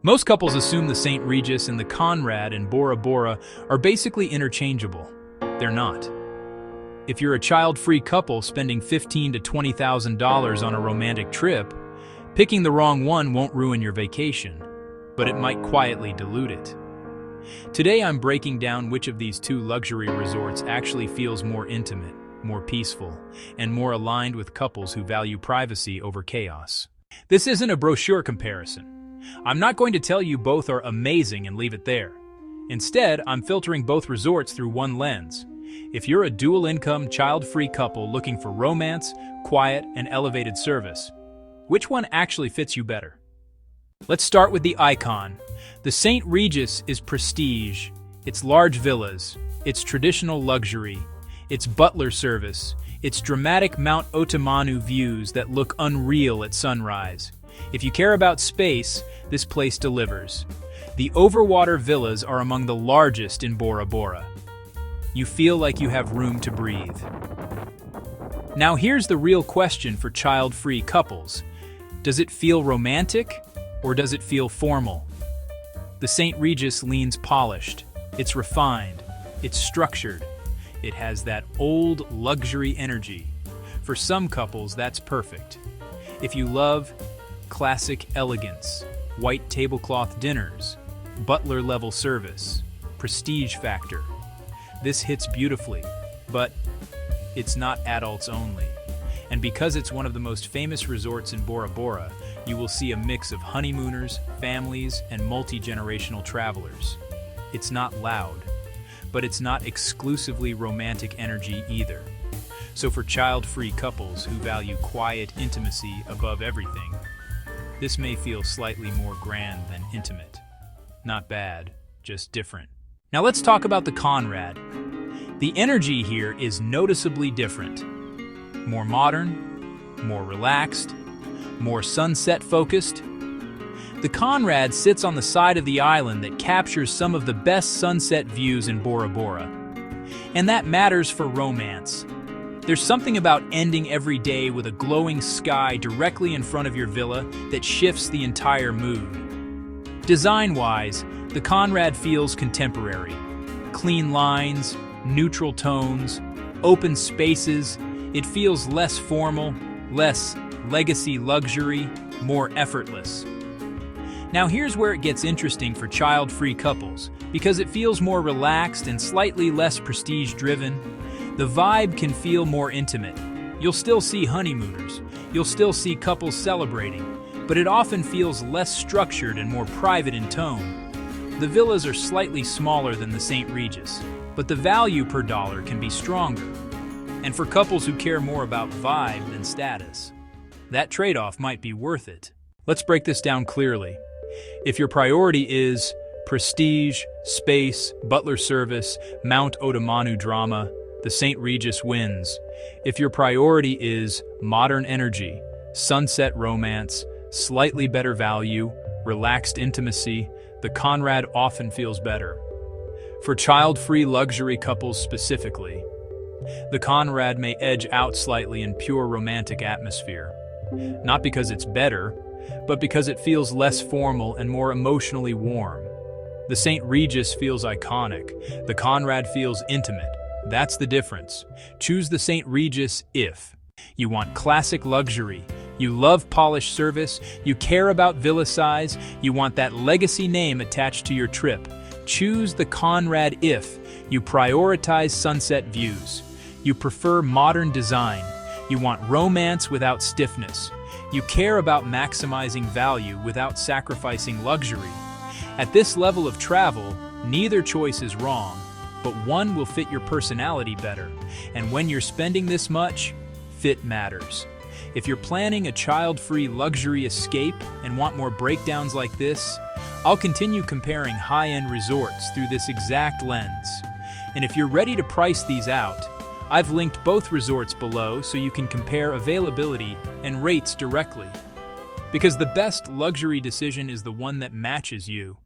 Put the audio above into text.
Most couples assume the St. Regis and the Conrad and Bora Bora are basically interchangeable. They're not. If you're a child-free couple spending $15,000 to $20,000 on a romantic trip, picking the wrong one won't ruin your vacation, but it might quietly dilute it. Today I'm breaking down which of these two luxury resorts actually feels more intimate, more peaceful, and more aligned with couples who value privacy over chaos. This isn't a brochure comparison. I'm not going to tell you both are amazing and leave it there. Instead, I'm filtering both resorts through one lens. If you're a dual-income, child-free couple looking for romance, quiet, and elevated service, which one actually fits you better? Let's start with the icon. The St. Regis is prestige. It's large villas, it's traditional luxury, it's butler service, it's dramatic Mount Otomanu views that look unreal at sunrise. If you care about space, this place delivers. The overwater villas are among the largest in Bora Bora. You feel like you have room to breathe. Now here's the real question for child-free couples. Does it feel romantic, or does it feel formal? The St. Regis leans polished. It's refined. It's structured. It has that old luxury energy. For some couples, that's perfect. If you love classic elegance, white tablecloth dinners, butler-level service, prestige factor, this hits beautifully, but it's not adults only. And because it's one of the most famous resorts in Bora Bora, you will see a mix of honeymooners, families, and multi-generational travelers. It's not loud, but it's not exclusively romantic energy either. So for child-free couples who value quiet intimacy above everything, this may feel slightly more grand than intimate. Not bad, just different. Now let's talk about the Conrad. The energy here is noticeably different. More modern, more relaxed, more sunset-focused. The Conrad sits on the side of the island that captures some of the best sunset views in Bora Bora. And that matters for romance. There's something about ending every day with a glowing sky directly in front of your villa that shifts the entire mood. Design-wise, the Conrad feels contemporary. Clean lines, neutral tones, open spaces. It feels less formal, less legacy luxury, more effortless. Now here's where it gets interesting for child-free couples, because it feels more relaxed and slightly less prestige-driven. The vibe can feel more intimate. You'll still see honeymooners, you'll still see couples celebrating, but it often feels less structured and more private in tone. The villas are slightly smaller than the St. Regis, but the value per dollar can be stronger. And for couples who care more about vibe than status, that trade-off might be worth it. Let's break this down clearly. If your priority is prestige, space, butler service, Mount Otomanu drama, the St. Regis wins. If your priority is modern energy, sunset romance, slightly better value, relaxed intimacy, the Conrad often feels better. For child-free luxury couples specifically, the Conrad may edge out slightly in pure romantic atmosphere. Not because it's better, but because it feels less formal and more emotionally warm. The St. Regis feels iconic. The Conrad feels intimate. That's the difference. Choose the St. Regis if you want classic luxury, you love polished service, you care about villa size, you want that legacy name attached to your trip. Choose the Conrad if you prioritize sunset views, you prefer modern design, you want romance without stiffness, you care about maximizing value without sacrificing luxury. At this level of travel, neither choice is wrong, but one will fit your personality better. And when you're spending this much, fit matters. If you're planning a child-free luxury escape and want more breakdowns like this, I'll continue comparing high-end resorts through this exact lens. And if you're ready to price these out, I've linked both resorts below so you can compare availability and rates directly. Because the best luxury decision is the one that matches you.